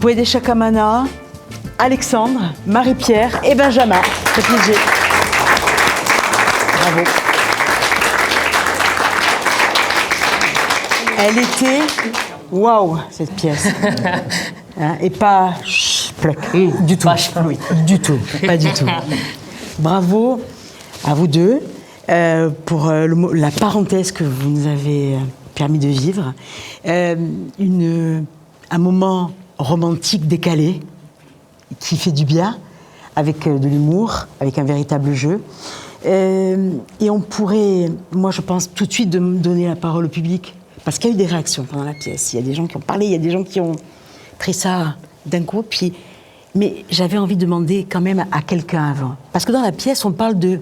Pouede Chakamana, Alexandre, Marie-Pierre et Benjamin. C'est plaisir. Bravo. Elle était... Waouh, cette pièce. Hein, et pas... Du tout. Du tout. Pas du tout. Bravo à vous deux pour la parenthèse que vous nous avez permis de vivre. Un moment romantique décalé qui fait du bien, avec de l'humour, avec un véritable jeu. Et on pourrait, moi je pense tout de suite de donner la parole au public, parce qu'il y a eu des réactions pendant la pièce. Il y a des gens qui ont parlé, il y a des gens qui ont pris ça d'un coup. Mais j'avais envie de demander quand même à quelqu'un avant. Parce que dans la pièce, on parle de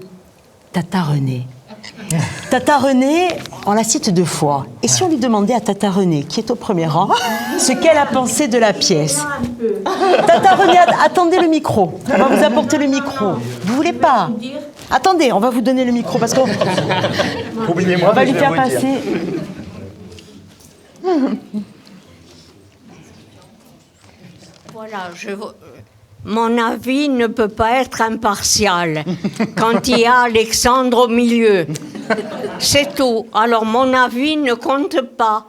Tata Renée. Tata Renée, on la cite 2 fois. Et si on lui demandait à Tata Renée, qui est au premier rang, ce qu'elle a pensé de la pièce? Tata Renée, attendez le micro. On va vous apporter le micro. Vous voulez pas? Attendez, on va vous donner le micro parce qu'on va lui faire passer. Voilà, mon avis ne peut pas être impartial quand il y a Alexandre au milieu. C'est tout. Alors mon avis ne compte pas.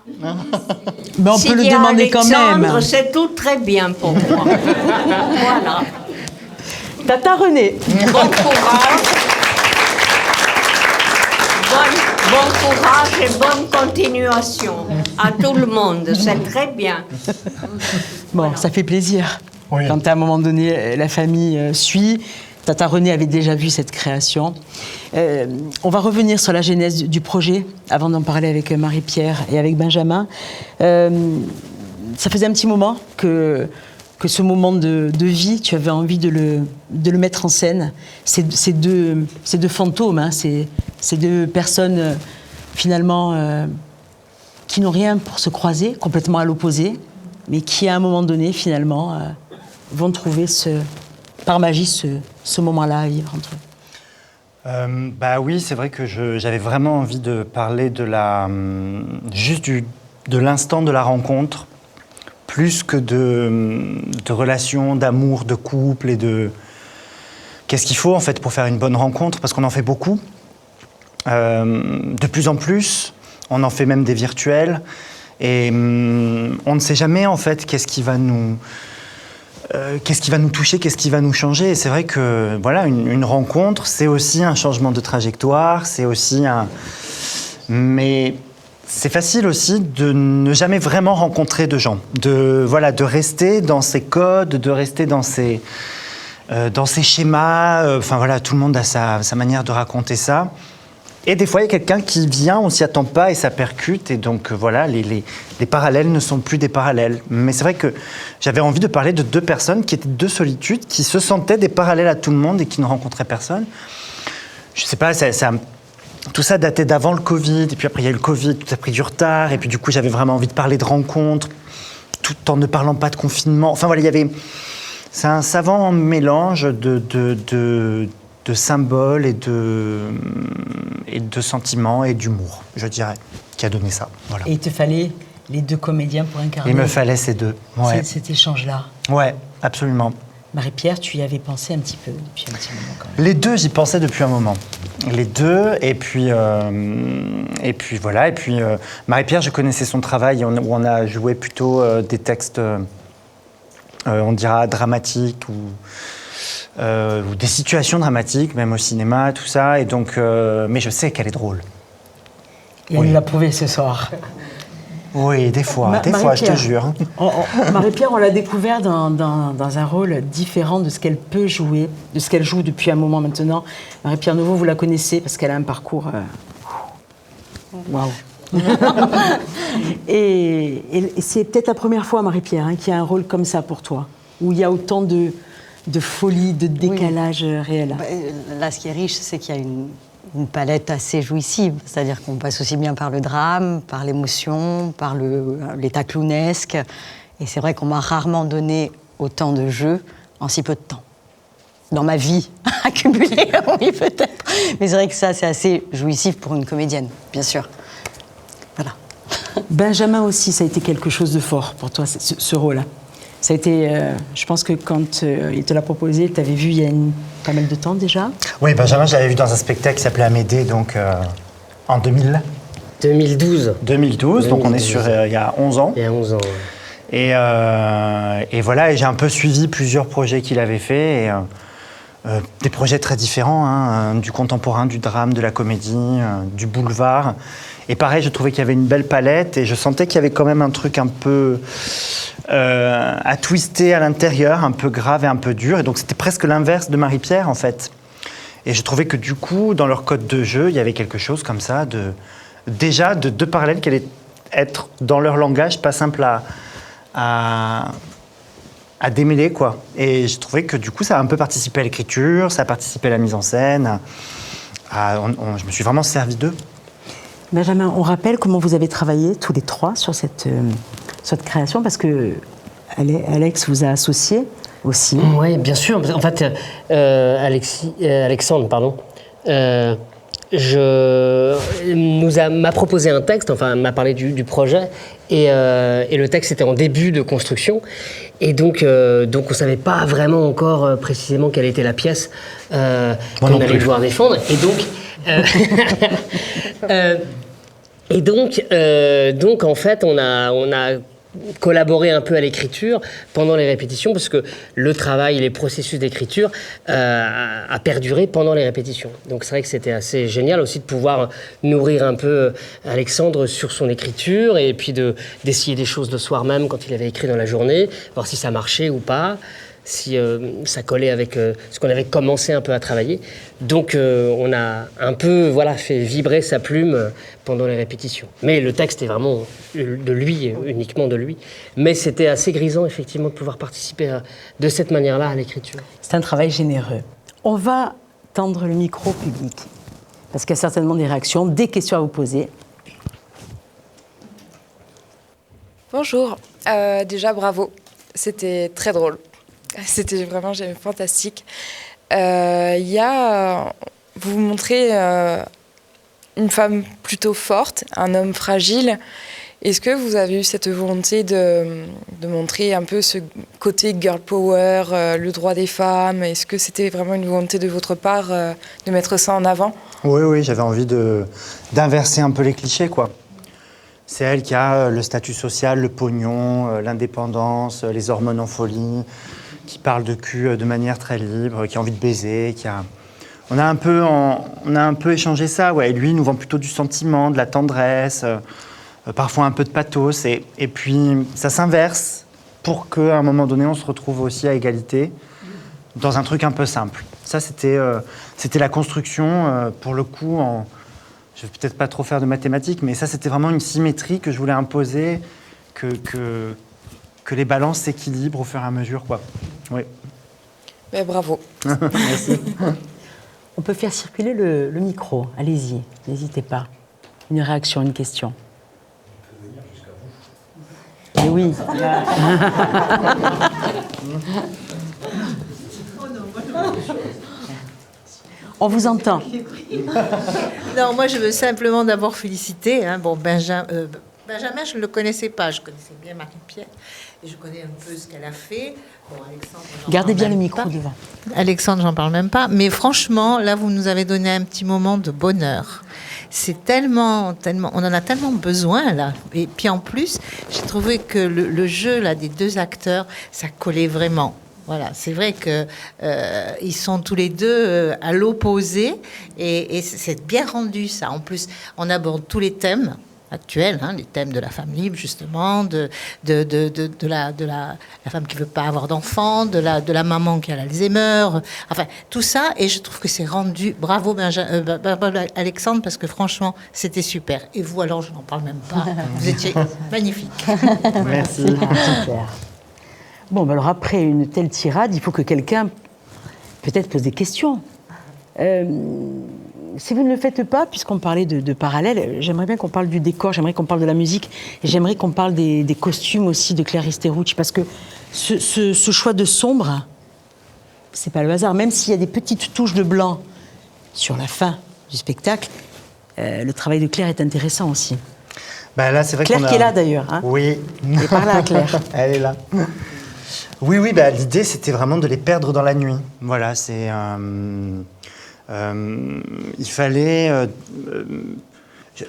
Mais on peut le demander quand même. C'est tout très bien pour moi. Voilà. Tata Renée. Bon courage. Bon courage et bonne continuation à tout le monde. C'est très bien. Bon, ça fait plaisir. Oui. Quand à un moment donné, la famille suit. Tata Renée avait déjà vu cette création. On va revenir sur la genèse du projet, avant d'en parler avec Marie-Pierre et avec Benjamin. Ça faisait un petit moment que ce moment de vie, tu avais envie de le mettre en scène. Ces deux fantômes, hein, ces 2 personnes, finalement, qui n'ont rien pour se croiser, complètement à l'opposé, mais qui, à un moment donné, finalement, vont trouver, par magie, ce moment-là à vivre entre eux. Bah oui, c'est vrai que j'avais vraiment envie de parler de l'instant de la rencontre, plus que de relations, d'amour, de couple et de... Qu'est-ce qu'il faut en fait pour faire une bonne rencontre? Parce qu'on en fait beaucoup, de plus en plus, on en fait même des virtuels, et on ne sait jamais en fait qu'est-ce qui va nous toucher, qu'est-ce qui va nous changer. Et c'est vrai que voilà, une rencontre, c'est aussi un changement de trajectoire, c'est aussi mais c'est facile aussi de ne jamais vraiment rencontrer de gens, de rester dans ses codes, de rester dans ses schémas. Enfin voilà, tout le monde a sa manière de raconter ça. Et des fois, il y a quelqu'un qui vient, on s'y attend pas et ça percute. Et donc voilà, les parallèles ne sont plus des parallèles. Mais c'est vrai que j'avais envie de parler de 2 personnes qui étaient 2 solitudes, qui se sentaient des parallèles à tout le monde et qui ne rencontraient personne. Je sais pas, tout ça datait d'avant le Covid. Et puis après, il y a eu le Covid, tout a pris du retard. Et puis du coup, j'avais vraiment envie de parler de rencontres, tout en ne parlant pas de confinement. Enfin voilà, c'est un savant mélange de symboles et de sentiments et d'humour, je dirais, qui a donné ça. Voilà. Et il te fallait les 2 comédiens pour incarner. Il me fallait ces 2. Ouais. Cet échange-là. Ouais, absolument. Marie-Pierre, tu y avais pensé un petit peu depuis un petit moment quand même. Les 2, j'y pensais depuis un moment. Les 2, et puis voilà. Et puis Marie-Pierre, je connaissais son travail, où on a joué plutôt des textes, on dira dramatiques ou des situations dramatiques, même au cinéma, tout ça. Et donc, mais je sais qu'elle est drôle. Et elle nous l'a prouvé ce soir. Oui, des fois, je te jure. Marie-Pierre, on l'a découvert dans un rôle différent de ce qu'elle peut jouer, de ce qu'elle joue depuis un moment maintenant. Marie-Pierre Nouveau, vous la connaissez parce qu'elle a un parcours... Waouh. Et c'est peut-être la première fois, Marie-Pierre, qu'il y a un rôle comme ça pour toi, où il y a autant de folie, de décalage réel. Là, ce qui est riche, c'est qu'il y a une palette assez jouissive. C'est-à-dire qu'on passe aussi bien par le drame, par l'émotion, par l'état clownesque. Et c'est vrai qu'on m'a rarement donné autant de jeux en si peu de temps. Dans ma vie accumulée, oui, peut-être. Mais c'est vrai que ça, c'est assez jouissif pour une comédienne, bien sûr. Voilà. Benjamin aussi, ça a été quelque chose de fort pour toi, ce rôle-là. Ça a été, je pense que quand il te l'a proposé, tu avais vu il y a pas mal de temps déjà. Oui, Benjamin, je l'avais vu dans un spectacle qui s'appelait Amédée, donc en 2012. 2012, donc on est sur il y a 11 ans. Il y a 11 ans. Et voilà, et j'ai un peu suivi plusieurs projets qu'il avait fait, des projets très différents, hein, du contemporain, du drame, de la comédie, du boulevard. Et pareil, je trouvais qu'il y avait une belle palette et je sentais qu'il y avait quand même un truc un peu à twister à l'intérieur, un peu grave et un peu dur. Et donc c'était presque l'inverse de Marie-Pierre en fait. Et je trouvais que du coup, dans leur code de jeu, il y avait quelque chose comme ça, déjà de deux parallèles qui allaient être dans leur langage pas simple à démêler, quoi. Et je trouvais que du coup, ça a un peu participé à l'écriture, ça a participé à la mise en scène. Je me suis vraiment servi d'eux. Benjamin, on rappelle comment vous avez travaillé tous les trois sur cette création, parce que Alex vous a associé aussi. Oui, bien sûr. En fait, Alexandre, pardon, m'a proposé un texte, enfin m'a parlé du projet, et le texte était en début de construction, et donc on ne savait pas vraiment encore précisément quelle était la pièce qu'on allait devoir défendre, et donc en fait on a collaborer un peu à l'écriture pendant les répétitions, parce que le travail, les processus d'écriture a perduré pendant les répétitions. Donc c'est vrai que c'était assez génial aussi de pouvoir nourrir un peu Alexandre sur son écriture, et puis d'essayer des choses le soir même quand il avait écrit dans la journée, voir si ça marchait ou pas, si ça collait avec ce qu'on avait commencé un peu à travailler. Donc on a un peu fait vibrer sa plume pendant les répétitions. Mais le texte est vraiment de lui, uniquement de lui. Mais c'était assez grisant, effectivement, de pouvoir participer de cette manière-là à l'écriture. C'est un travail généreux. On va tendre le micro au public, parce qu'il y a certainement des réactions, des questions à vous poser. Bonjour, déjà bravo, c'était très drôle. C'était vraiment fantastique. Vous montrez une femme plutôt forte, un homme fragile. Est-ce que vous avez eu cette volonté de montrer un peu ce côté girl power, le droit des femmes? Est-ce que c'était vraiment une volonté de votre part de mettre ça en avant? Oui, j'avais envie d'inverser un peu les clichés, quoi. C'est elle qui a le statut social, le pognon, l'indépendance, les hormones en folie, qui parle de cul de manière très libre, qui a envie de baiser, On a un peu échangé ça, ouais. Et lui, il nous vend plutôt du sentiment, de la tendresse, parfois un peu de pathos. Et puis, ça s'inverse pour qu'à un moment donné, on se retrouve aussi à égalité dans un truc un peu simple. Ça, c'était la construction, pour le coup, je ne vais peut-être pas trop faire de mathématiques, mais ça, c'était vraiment une symétrie que je voulais imposer, que les balances s'équilibrent au fur et à mesure, quoi. Oui. Mais bravo. Merci. On peut faire circuler le micro. Allez-y, n'hésitez pas. Une réaction, une question. On peut venir jusqu'à vous. Oui. On vous entend. Non, moi je veux simplement d'abord féliciter. Benjamin, je ne le connaissais pas. Je connaissais bien Marie-Pierre et je connais un peu ce qu'elle a fait. Alexandre, gardez bien le micro devant. Alexandre, j'en parle même pas. Mais franchement, là, vous nous avez donné un petit moment de bonheur. C'est tellement, on en a tellement besoin là. Et puis en plus, j'ai trouvé que le jeu là des deux acteurs, ça collait vraiment. Voilà, c'est vrai que ils sont tous les deux à l'opposé et c'est bien rendu ça. En plus, on aborde tous les thèmes actuels, les thèmes de la femme libre justement, de la femme qui veut pas avoir d'enfant, de la maman qui a l'Alzheimer, enfin tout ça, et je trouve que c'est rendu. Bravo Alexandre, parce que franchement c'était super. Et vous alors, je n'en parle même pas. Vous étiez magnifique. Merci. Super. Bon, alors après une telle tirade, il faut que quelqu'un peut-être pose des questions. Si vous ne le faites pas, puisqu'on parlait de parallèles, j'aimerais bien qu'on parle du décor, j'aimerais qu'on parle de la musique, et j'aimerais qu'on parle des costumes aussi de Claire Risterucci, parce que ce choix de sombre, c'est pas le hasard. Même s'il y a des petites touches de blanc sur la fin du spectacle, le travail de Claire est intéressant aussi. Là, c'est vrai Claire qui est là d'ailleurs. Oui. Et par là, Claire. Elle est là. Oui, bah, l'idée, c'était vraiment de les perdre dans la nuit. Voilà, c'est... il fallait...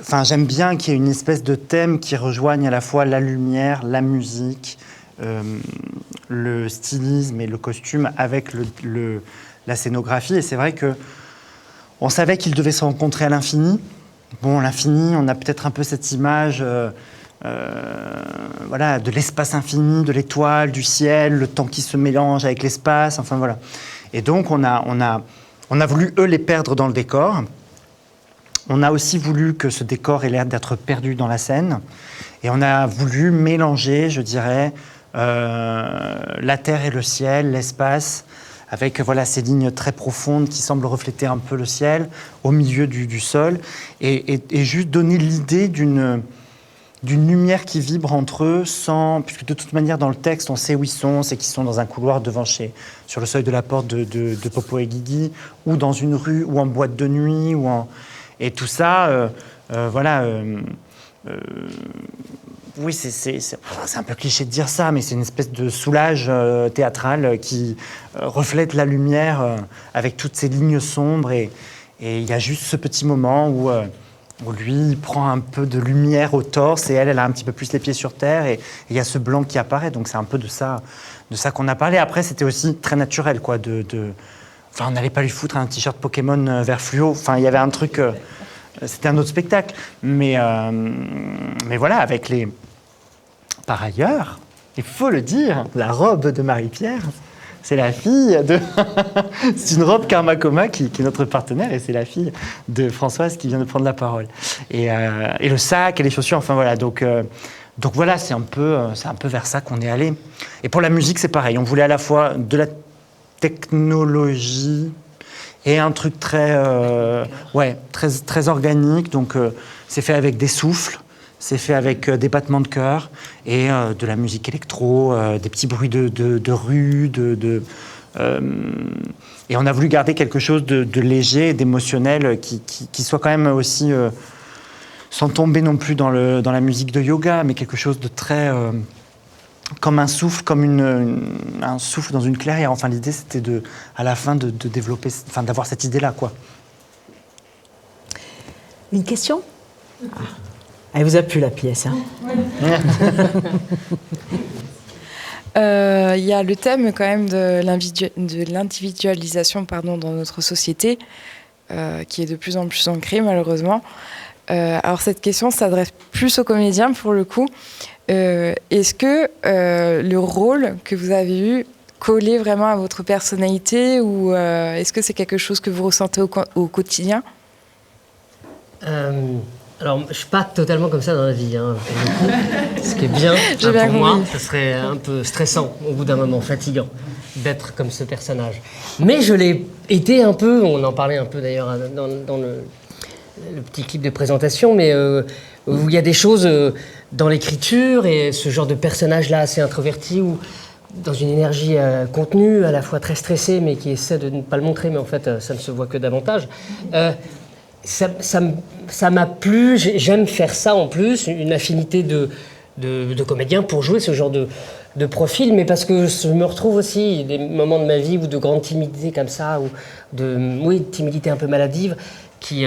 Enfin, j'aime bien qu'il y ait une espèce de thème qui rejoigne à la fois la lumière, la musique, le stylisme et le costume avec la scénographie. Et c'est vrai que on savait qu'ils devaient se rencontrer à l'infini. Bon, l'infini, on a peut-être un peu cette image voilà, de l'espace infini, de l'étoile, du ciel, le temps qui se mélange avec l'espace, enfin voilà. Et donc, on a voulu, eux, les perdre dans le décor. On a aussi voulu que ce décor ait l'air d'être perdu dans la scène. Et on a voulu mélanger, je dirais, la terre et le ciel, l'espace, avec voilà, ces lignes très profondes qui semblent refléter un peu le ciel, au milieu du sol, et juste donner l'idée d'une lumière qui vibre entre eux, puisque de toute manière, dans le texte, on sait où ils sont, c'est qu'ils sont dans un couloir devant sur le seuil de la porte de Popo et Guigui, ou dans une rue, ou en boîte de nuit, et tout ça, voilà. Oui, c'est un peu cliché de dire ça, mais c'est une espèce de soulage théâtral qui reflète la lumière avec toutes ces lignes sombres. Et il y a juste ce petit moment où lui, il prend un peu de lumière au torse et elle a un petit peu plus les pieds sur terre. Et il y a ce blanc qui apparaît. Donc c'est un peu de ça qu'on a parlé. Après, c'était aussi très naturel, quoi. Enfin, on n'allait pas lui foutre un t-shirt Pokémon vert fluo. Enfin, il y avait un truc... c'était un autre spectacle. Mais voilà, avec les... Par ailleurs, il faut le dire, la robe de Marie-Pierre, c'est la fille de... c'est une robe Karma Coma qui est notre partenaire, et c'est la fille de Françoise qui vient de prendre la parole. Et le sac et les chaussures, enfin voilà. Donc voilà, c'est un peu vers ça qu'on est allé. Et pour la musique, c'est pareil. On voulait à la fois de la technologie et un truc très organique. Donc c'est fait avec des souffles, c'est fait avec des battements de cœur et de la musique électro, des petits bruits de rue, et on a voulu garder quelque chose de léger, d'émotionnel, qui soit quand même aussi, sans tomber non plus dans la musique de yoga, mais quelque chose de très... comme un souffle, comme un souffle dans une clairière. Enfin, l'idée, c'était à la fin de développer, enfin, d'avoir cette idée-là, quoi. Une question ? Elle vous a plu, la pièce, hein ? Il y a le thème quand même de l'individualisation dans notre société, qui est de plus en plus ancré, malheureusement. Alors cette question s'adresse plus aux comédiens, pour le coup. Est-ce que le rôle que vous avez eu collait vraiment à votre personnalité, ou est-ce que c'est quelque chose que vous ressentez au quotidien ? Alors, je ne suis pas totalement comme ça dans la vie, hein, pour le coup. Ce qui est bien, pour moi, ce serait un peu stressant, au bout d'un moment, fatigant, d'être comme ce personnage. Mais je l'ai été un peu, on en parlait un peu d'ailleurs dans le petit clip de présentation, mais où il y a des choses dans l'écriture et ce genre de personnage-là assez introverti, ou dans une énergie contenue, à la fois très stressée, mais qui essaie de ne pas le montrer, mais en fait, ça ne se voit que davantage. Ça m'a plu, j'aime faire ça en plus, une affinité de comédien pour jouer ce genre de profil, mais parce que je me retrouve aussi des moments de ma vie où de grande timidité comme ça, ou de timidité un peu maladive, qui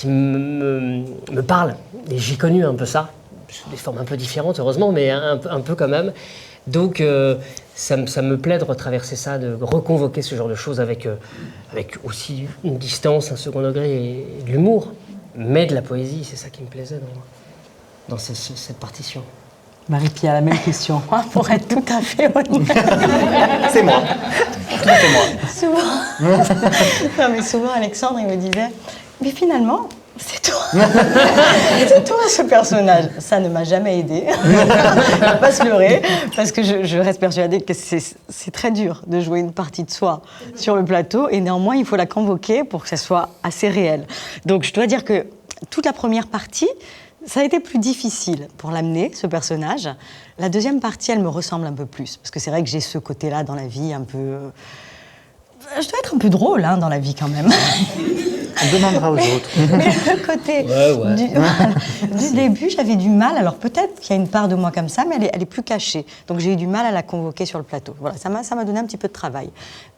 me parlent. Et j'ai connu un peu ça, sous des formes un peu différentes, heureusement, mais un peu quand même. Donc ça me plaît de retraverser ça, de reconvoquer ce genre de choses avec aussi une distance, un second degré et de l'humour, mais de la poésie. C'est ça qui me plaisait dans cette partition. Marie-Pierre, la même question. Pour être tout à fait honnête. C'est moi. Tout à fait moi. Souvent, Alexandre, il me disait, mais finalement, c'est toi. C'est toi, ce personnage. Ça ne m'a jamais aidé. On va pas se leurrer, parce que je reste persuadée que c'est très dur de jouer une partie de soi sur le plateau, et néanmoins, il faut la convoquer pour que ça soit assez réel. Donc, je dois dire que toute la première partie, ça a été plus difficile pour l'amener, ce personnage. La deuxième partie, elle me ressemble un peu plus, parce que c'est vrai que j'ai ce côté-là dans la vie un peu... Je dois être un peu drôle, hein, dans la vie, quand même. On demandera aux autres. Mais le côté du début, j'avais du mal. Alors peut-être qu'il y a une part de moi comme ça, mais elle est plus cachée. Donc j'ai eu du mal à la convoquer sur le plateau. Voilà, ça m'a donné un petit peu de travail.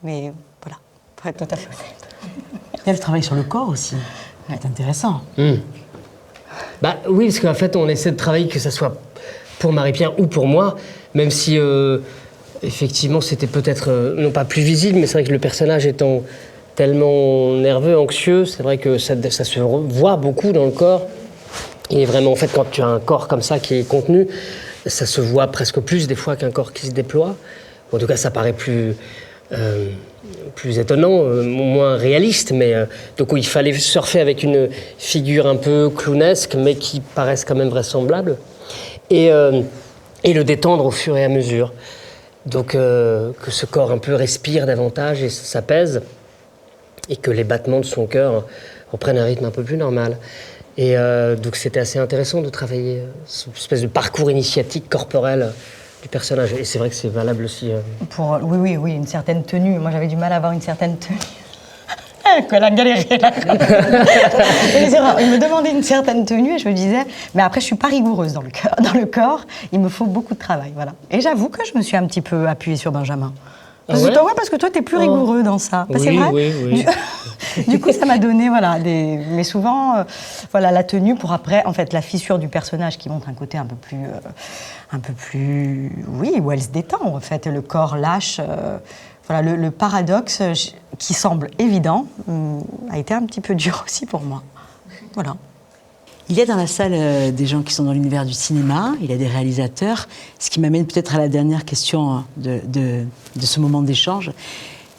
Mais voilà, pour être tout à fait honnête. Elle travaille sur le corps aussi. C'est intéressant. Bah oui, parce qu'en fait, on essaie de travailler, que ça soit pour Marie-Pierre ou pour moi, même si effectivement c'était peut-être non pas plus visible, mais c'est vrai que le personnage étant tellement nerveux, anxieux, c'est vrai que ça se voit beaucoup dans le corps. Et vraiment, en fait, quand tu as un corps comme ça qui est contenu, ça se voit presque plus des fois qu'un corps qui se déploie. En tout cas, ça paraît plus étonnant, moins réaliste, mais donc il fallait surfer avec une figure un peu clownesque, mais qui paraisse quand même vraisemblable, et le détendre au fur et à mesure. Donc que ce corps un peu respire davantage et s'apaise, et que les battements de son cœur reprennent un rythme un peu plus normal. Et donc c'était assez intéressant de travailler cette espèce de parcours initiatique corporel du personnage. Et c'est vrai que c'est valable aussi. Oui, une certaine tenue. Moi, j'avais du mal à avoir une certaine tenue. Elle a galéré, là. Il me demandait une certaine tenue et je me disais, mais après, je suis pas rigoureuse dans le corps. Il me faut beaucoup de travail, voilà. Et j'avoue que je me suis un petit peu appuyée sur Benjamin. Parce que toi, t'es plus rigoureux dans ça. Oui, c'est vrai. Oui. Du coup, ça m'a donné, voilà, mais souvent, voilà, la tenue pour après, en fait, la fissure du personnage qui montre un côté un peu plus, oui, où elle se détend, en fait, le corps lâche. Voilà, le paradoxe qui semble évident a été un petit peu dur aussi pour moi. Voilà. Il y a dans la salle des gens qui sont dans l'univers du cinéma, il y a des réalisateurs, ce qui m'amène peut-être à la dernière question de ce moment d'échange.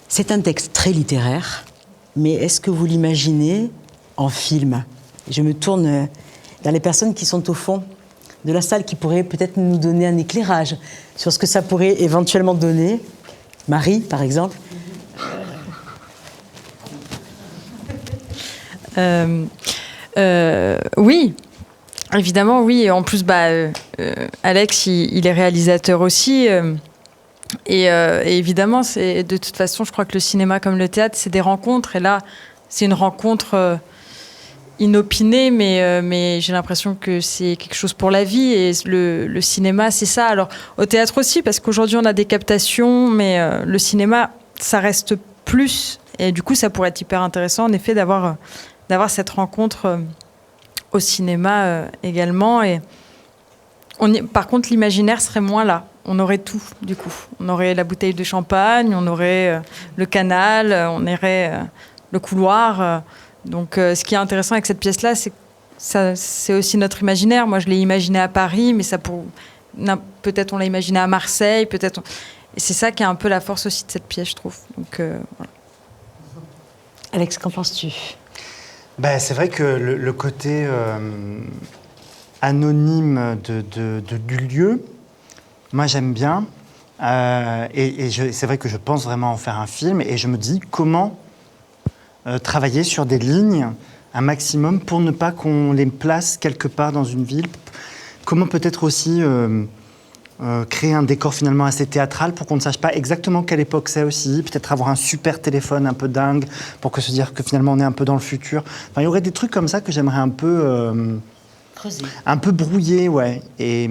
C'est un texte très littéraire, mais est-ce que vous l'imaginez en film? Je me tourne vers les personnes qui sont au fond de la salle, qui pourraient peut-être nous donner un éclairage sur ce que ça pourrait éventuellement donner. Marie, par exemple. Oui, évidemment, oui. En plus, Alex, il est réalisateur aussi. Et évidemment, de toute façon, je crois que le cinéma comme le théâtre, c'est des rencontres. Et là, c'est une rencontre inopinée, mais j'ai l'impression que c'est quelque chose pour la vie. Et le cinéma, c'est ça. Alors, au théâtre aussi, parce qu'aujourd'hui, on a des captations, mais le cinéma, ça reste plus. Et du coup, ça pourrait être hyper intéressant, en effet, d'avoir cette rencontre au cinéma également. Et par contre, l'imaginaire serait moins là. On aurait tout, du coup. On aurait la bouteille de champagne, on aurait le canal, on aurait le couloir. Donc, ce qui est intéressant avec cette pièce-là, c'est aussi notre imaginaire. Moi, je l'ai imaginé à Paris, mais peut-être on l'a imaginé à Marseille, peut-être. Et c'est ça qui est un peu la force aussi de cette pièce, je trouve. Donc, voilà. Alex, qu'en penses-tu? C'est vrai que le côté anonyme du lieu, moi j'aime bien. C'est vrai que je pense vraiment en faire un film. Et je me dis comment travailler sur des lignes un maximum pour ne pas qu'on les place quelque part dans une ville. Comment peut-être aussi créer un décor finalement assez théâtral pour qu'on ne sache pas exactement quelle époque c'est aussi. Peut-être avoir un super téléphone un peu dingue pour se dire que finalement on est un peu dans le futur. Enfin, il y aurait des trucs comme ça que j'aimerais un peu creuser, un peu brouiller, ouais. Et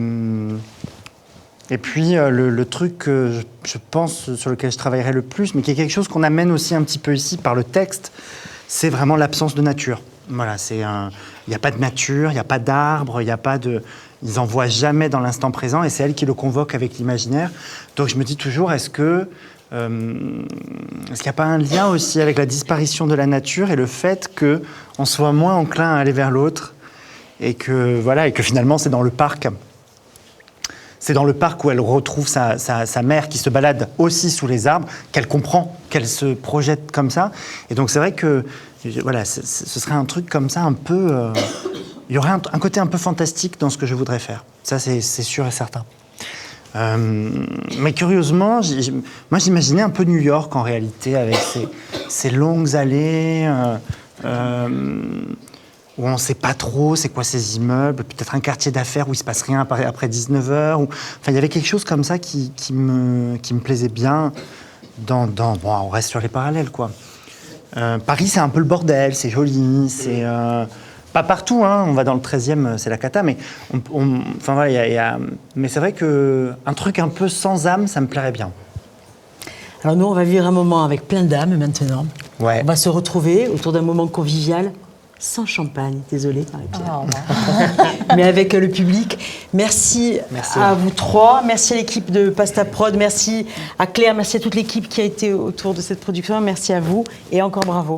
puis le truc que je pense sur lequel je travaillerai le plus, mais qui est quelque chose qu'on amène aussi un petit peu ici par le texte, c'est vraiment l'absence de nature. Voilà, il n'y a pas de nature, il n'y a pas d'arbres, il n'y a pas de... Ils n'en voient jamais dans l'instant présent et c'est elle qui le convoque avec l'imaginaire. Donc je me dis toujours, est-ce qu'il n'y a pas un lien aussi avec la disparition de la nature et le fait qu'on soit moins enclin à aller vers l'autre et que finalement c'est dans le parc. C'est dans le parc où elle retrouve sa mère qui se balade aussi sous les arbres, qu'elle comprend, qu'elle se projette comme ça. Et donc c'est vrai que voilà, ce serait un truc comme ça un peu... il y aurait un côté un peu fantastique dans ce que je voudrais faire. Ça, c'est sûr et certain. Mais curieusement, moi j'imaginais un peu New York en réalité, avec ces longues allées où on ne sait pas trop c'est quoi ces immeubles, peut-être un quartier d'affaires où il ne se passe rien après 19h. Enfin, il y avait quelque chose comme ça qui me plaisait bien. Bon, on reste sur les parallèles, quoi. Paris, c'est un peu le bordel, c'est joli, c'est... pas partout, hein, on va dans le 13e, c'est la cata, mais enfin, voilà, mais c'est vrai qu'un truc un peu sans âme, ça me plairait bien. Alors nous, on va vivre un moment avec plein d'âmes maintenant. Ouais. On va se retrouver autour d'un moment convivial, sans champagne, désolée Marie-Pierre. Mais avec le public. Merci à vous trois, merci à l'équipe de Pasta Prod, merci à Claire, merci à toute l'équipe qui a été autour de cette production, merci à vous et encore bravo.